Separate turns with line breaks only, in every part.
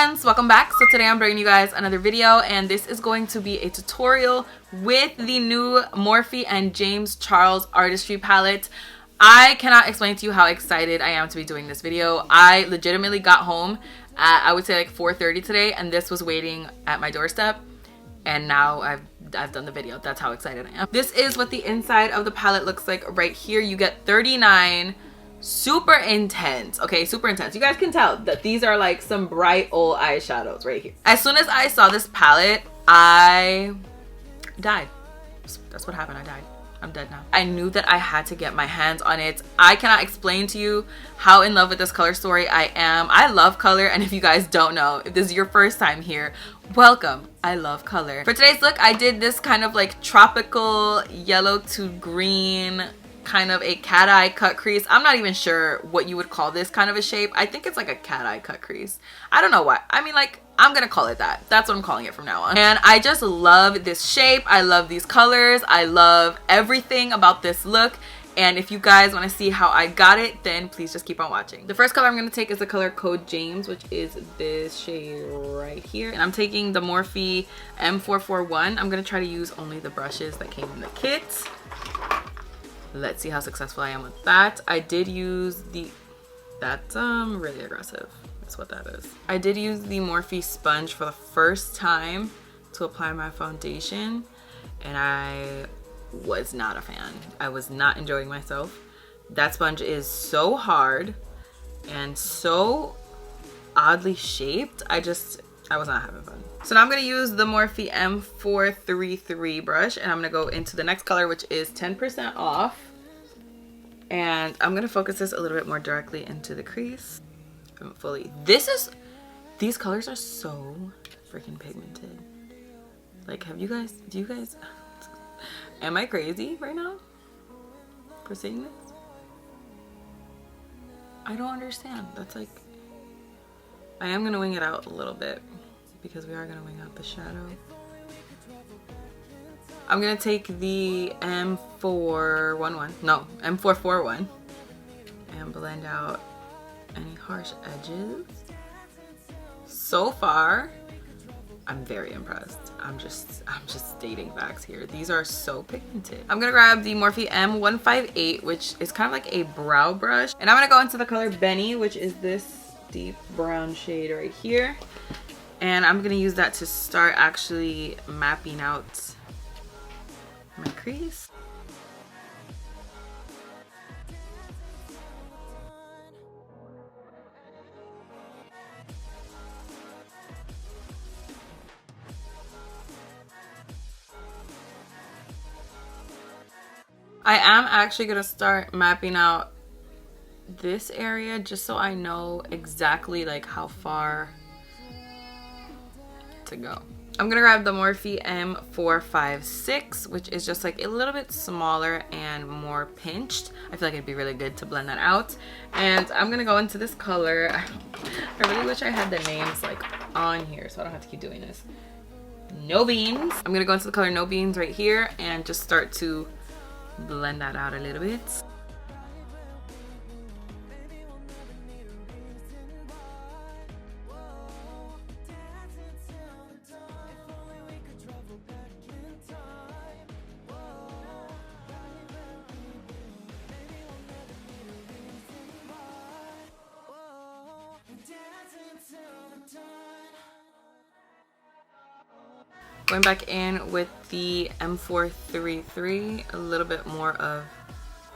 friends, welcome back. So today I'm bringing you guys another video, and this is going to be a tutorial with the new Morphe and James Charles Artistry palette. I cannot explain to you how excited I am to be doing this video. I legitimately got home at, I would say, like 4:30 today, and this was waiting at my doorstep, and now I've done the video. That's how excited I am. This is what the inside of the palette looks like right here. You get 39 super intense, okay, super intense. You guys can tell that these are like some bright old eyeshadows right here. As soon as I saw this palette, I died. That's what happened. I died. I'm dead now. I knew that I had to get my hands on it. I cannot explain to you how in love with this color story I am. I love color, and if you guys don't know, if this is your first time here, welcome. I love color. For today's look, I did this kind of like tropical yellow to green, kind of a cat eye cut crease. I'm not even sure what you would call this kind of a shape. I think it's like a cat eye cut crease. I don't know what. I mean, like, I'm gonna call it that. That's what I'm calling it from now on. And I just love this shape. I love these colors. I love everything about this look. And if you guys want to see how I got it, then please just keep on watching. The first color I'm going to take is the color Code James, which is this shade right here. And I'm taking the Morphe M441. I'm going to try to use only the brushes that came in the kit. Let's see how successful I am with that. I did use the, that's really aggressive. That's what that is. I did use the Morphe sponge for the first time to apply my foundation, and I was not a fan. I was not enjoying myself. That sponge is so hard and so oddly shaped. I was not having fun. So now I'm going to use the Morphe M433 brush, and I'm going to go into the next color, which is 10% off. And I'm going to focus this a little bit more directly into the crease. Fully. These colors are so freaking pigmented. Like, do you guys, am I crazy right now for seeing this? I don't understand. That's like, I am going to wing it out a little bit, because we are going to wing out the shadow. I'm going to take the M441 and blend out any harsh edges. So far, I'm very impressed. I'm just stating facts here. These are so pigmented. I'm going to grab the Morphe M158, which is kind of like a brow brush. And I'm going to go into the color Benny, which is this deep brown shade right here. And I'm going to use that to start actually mapping out my crease. I am actually going to start mapping out this area just so I know exactly like how far to go. I'm going to grab the Morphe M456, which is just like a little bit smaller and more pinched. I feel like it'd be really good to blend that out. And I'm going to go into this color. I really wish I had the names like on here so I don't have to keep doing this. No Beans. I'm going to go into the color No Beans right here and just start to blend that out a little bit. Going back in with the M433, a little bit more of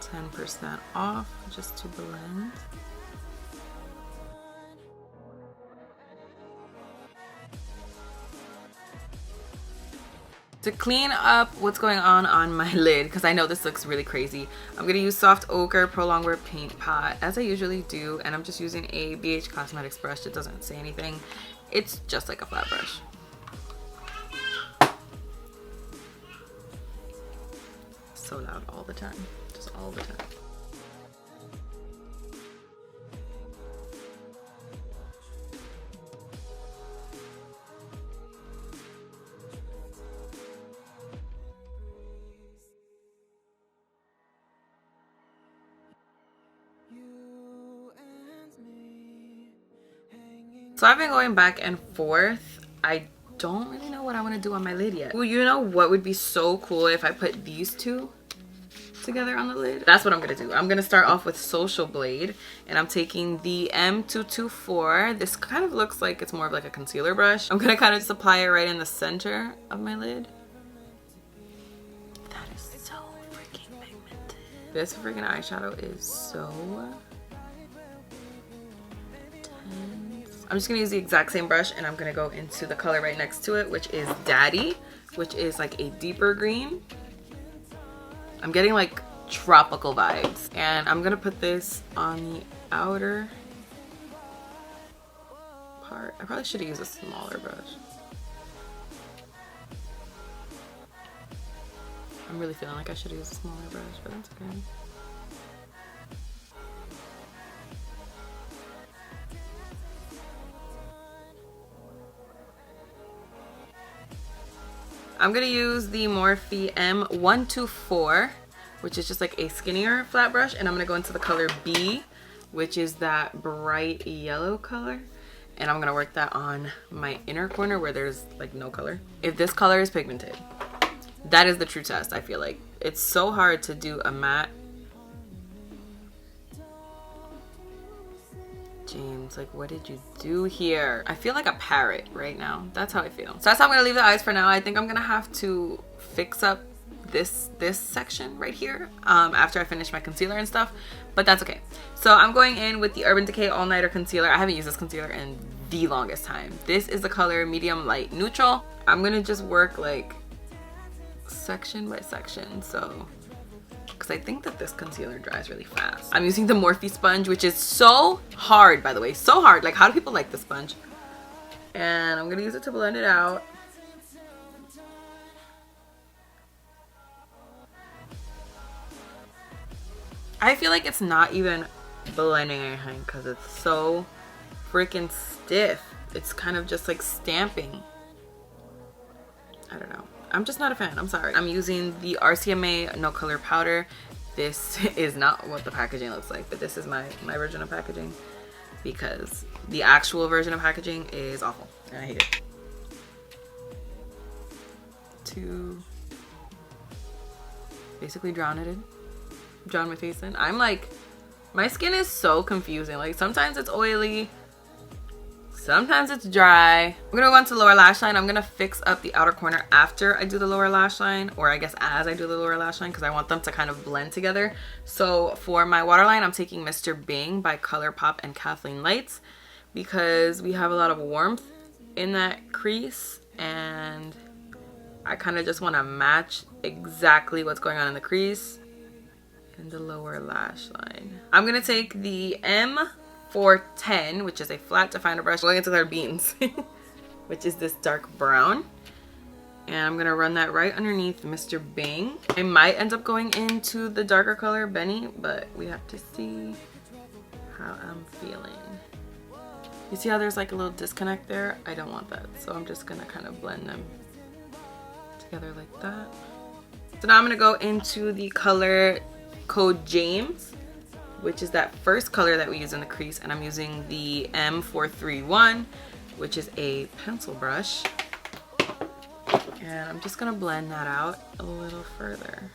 10% off just to blend. To clean up what's going on my lid, because I know this looks really crazy, I'm going to use Soft Ochre Prolongwear Paint Pot, as I usually do, and I'm just using a BH Cosmetics brush. It doesn't say anything. It's just like a flat brush. So loud all the time, just all the time. So I've been going back and forth. I don't really know what I want to do on my lid yet. Well, you know what would be so cool if I put these two together on the lid? That's what I'm gonna do. I'm gonna start off with Social Blade, and I'm taking the M224. This kind of looks like it's more of like a concealer brush. I'm gonna kind of just apply it right in the center of my lid. That is so freaking pigmented. This freaking eyeshadow is so intense. I'm just gonna use the exact same brush, and I'm gonna go into the color right next to it, which is Daddy, which is like a deeper green. I'm getting like tropical vibes, and I'm gonna put this on the outer part. I probably should have used a smaller brush. I'm really feeling like I should have used a smaller brush, but that's okay. I'm gonna use the Morphe M124, which is just like a skinnier flat brush, and I'm gonna go into the color B, which is that bright yellow color, and I'm gonna work that on my inner corner where there's like no color. If this color is pigmented, that is the true test. I feel like it's so hard to do a matte. James, like, what did you do here? I feel like a parrot right now. That's how I feel. So that's how I'm gonna leave the eyes for now. I think I'm gonna have to fix up this section right here after I finish my concealer and stuff, but that's okay. So I'm going in with the Urban Decay All Nighter Concealer. I haven't used this concealer in the longest time. This is the color Medium Light Neutral. I'm gonna just work like section by section, so because I think that this concealer dries really fast. I'm using the Morphe sponge, which is so hard, by the way, so hard. Like, how do people like the sponge? And I'm gonna use it to blend it out. I feel like it's not even blending anything because it's so freaking stiff. It's kind of just like stamping. I don't know. I'm just not a fan. I'm sorry. I'm using the RCMA No Color Powder. This is not what the packaging looks like, but this is my version of packaging because the actual version of packaging is awful and I hate it. To basically drown it in. Drown my face in. I'm like, my skin is so confusing. Like, sometimes it's oily, sometimes it's dry. I'm gonna go on to the lower lash line. I'm gonna fix up the outer corner after I do the lower lash line, or I guess as I do the lower lash line, because I want them to kind of blend together. So for my waterline, I'm taking Mr. Bing by ColourPop and Kathleen Lights because we have a lot of warmth in that crease, and I kind of just want to match exactly what's going on in the crease in the lower lash line. I'm gonna take the M410, which is a flat definer brush, going into their Beans, which is this dark brown, and I'm gonna run that right underneath Mr. Bing. I might end up going into the darker color Benny, but we have to see how I'm feeling. You see how there's like a little disconnect there? I don't want that, so I'm just gonna kind of blend them together like that. So now I'm gonna go into the color code James, which is that first color that we use in the crease, and I'm using the M431, which is a pencil brush, and I'm just gonna blend that out a little further,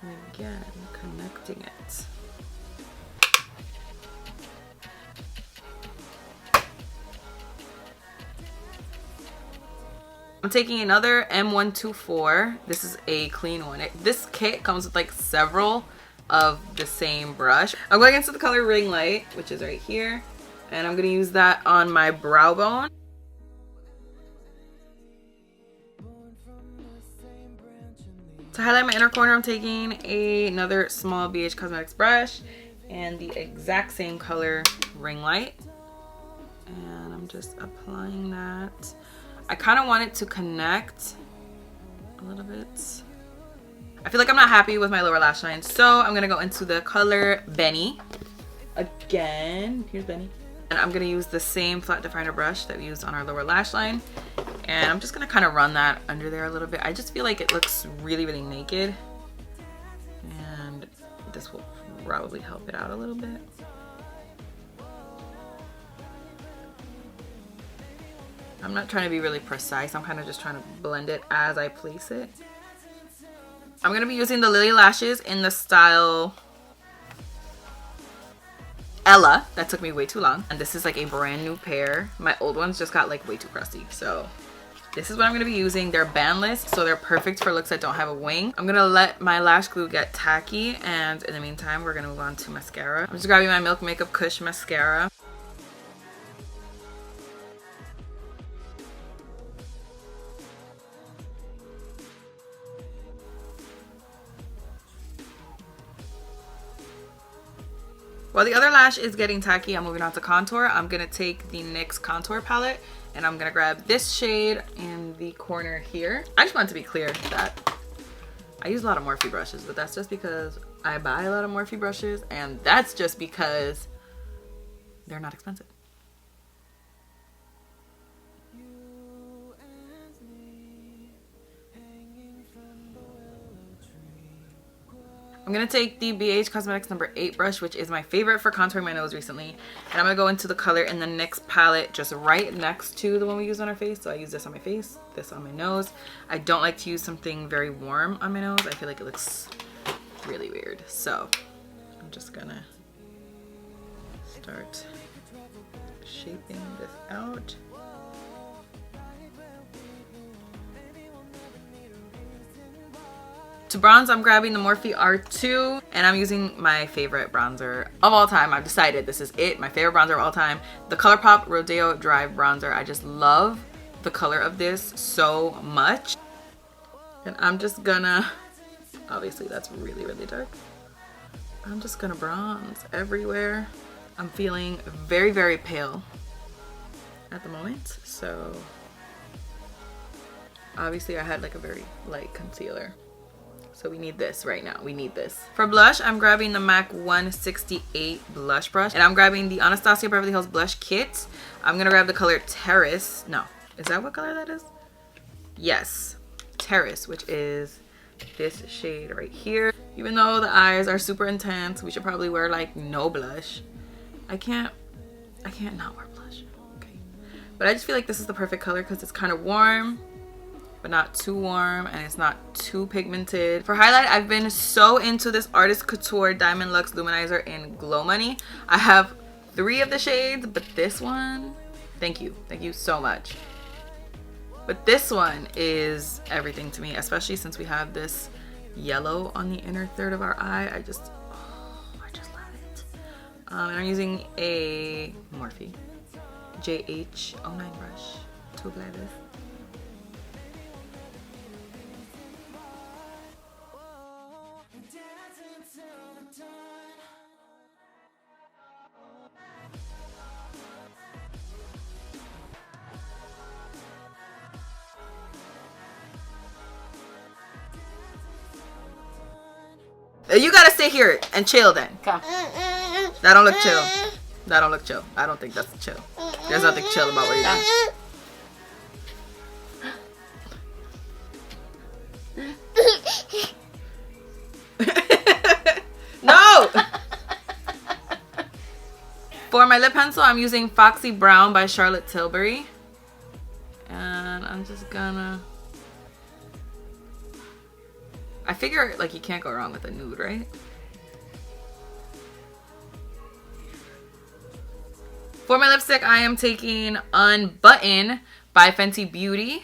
and again connecting it. I'm taking another M124. This is a clean one. This kit comes with like several of the same brush. I'm going into the color Ring Light, which is right here, and I'm gonna use that on my brow bone. To highlight my inner corner, I'm taking another small BH Cosmetics brush and the exact same color Ring Light, and I'm just applying that. I kind of want it to connect a little bit. I feel like I'm not happy with my lower lash line, so I'm gonna go into the color Benny again. Here's Benny, and I'm gonna use the same flat definer brush that we used on our lower lash line, and I'm just gonna kind of run that under there a little bit. I just feel like it looks really, really naked, and this will probably help it out a little bit. I'm not trying to be really precise. I'm kind of just trying to blend it as I place it. I'm going to be using the Lilly Lashes in the style Ella. That took me way too long. And this is like a brand new pair. My old ones just got like way too crusty. So this is what I'm going to be using. They're bandless, so they're perfect for looks that don't have a wing. I'm going to let my lash glue get tacky. And in the meantime, we're going to move on to mascara. I'm just grabbing my Milk Makeup Kush mascara. While the other lash is getting tacky, I'm moving on to contour. I'm going to take the NYX contour palette and I'm going to grab this shade in the corner here. I just want to be clear that I use a lot of Morphe brushes, but that's just because I buy a lot of Morphe brushes, and that's just because they're not expensive. I'm going to take the BH Cosmetics number 8 brush, which is my favorite for contouring my nose recently. And I'm going to go into the color in the NYX palette just right next to the one we use on our face. So I use this on my face, this on my nose. I don't like to use something very warm on my nose. I feel like it looks really weird. So I'm just going to start shaping this out. To bronze, I'm grabbing the Morphe R2, and I'm using my favorite bronzer of all time. I've decided this is it, my favorite bronzer of all time. The ColourPop Rodeo Dry Bronzer. I just love the color of this so much. And I'm just gonna, obviously that's really, really dark. I'm just gonna bronze everywhere. I'm feeling very, very pale at the moment. So obviously I had like a very light concealer. So we need this right now. We need this. For blush, I'm grabbing the MAC 168 blush brush. And I'm grabbing the Anastasia Beverly Hills Blush Kit. I'm going to grab the color Terrace. No. Is that what color that is? Yes. Terrace, which is this shade right here. Even though the eyes are super intense, we should probably wear like no blush. I can't not wear blush. Okay. But I just feel like this is the perfect color because it's kind of warm, but not too warm, and it's not too pigmented. For highlight, I've been so into this Artist Couture Diamond Luxe Luminizer in Glow Money. I have 3 of the shades, but this one, thank you so much. But this one is everything to me, especially since we have this yellow on the inner third of our eye. I just love it. And I'm using a Morphe JH09 brush to apply this. You gotta sit here and chill then. Come. That don't look chill. That don't look chill. I don't think that's chill. There's nothing chill about what you're doing. No! For my lip pencil, I'm using Foxy Brown by Charlotte Tilbury. And I'm just gonna... I figure like you can't go wrong with a nude, right? For my lipstick, I am taking Unbutton by Fenty Beauty.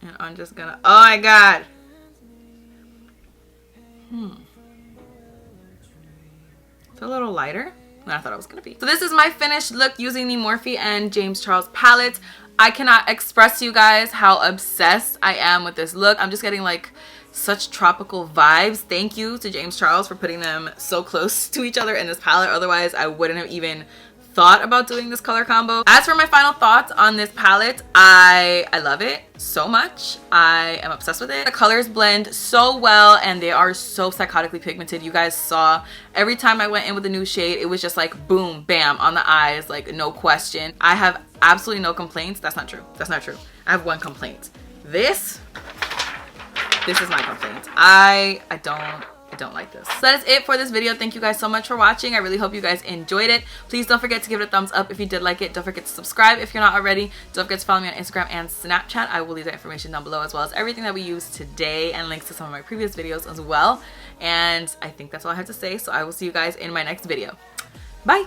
And I'm just gonna, oh my god. It's a little lighter than I thought it was gonna be. So this is my finished look using the Morphe and James Charles palette. I cannot express to you guys how obsessed I am with this look. I'm just getting like such tropical vibes. Thank you to James Charles for putting them so close to each other in this palette. Otherwise, I wouldn't have even thought about doing this color combo. As for my final thoughts on this palette, I love it so much. I am obsessed with it. The colors blend so well and they are so psychotically pigmented. You guys saw every time I went in with a new shade, it was just like boom, bam on the eyes, like no question. I have absolutely no complaints. That's not true. That's not true. I have one complaint. This is my complaint. It don't like this. So that is it for this video. Thank you guys so much for watching. I really hope you guys enjoyed it. Please don't forget to give it a thumbs up if you did like it. Don't forget to subscribe if you're not already. Don't forget to follow me on Instagram and Snapchat. I will leave that information down below, as well as everything that we used today and links to some of my previous videos as well. And I think that's all I have to say. So I will see you guys in my next video. Bye.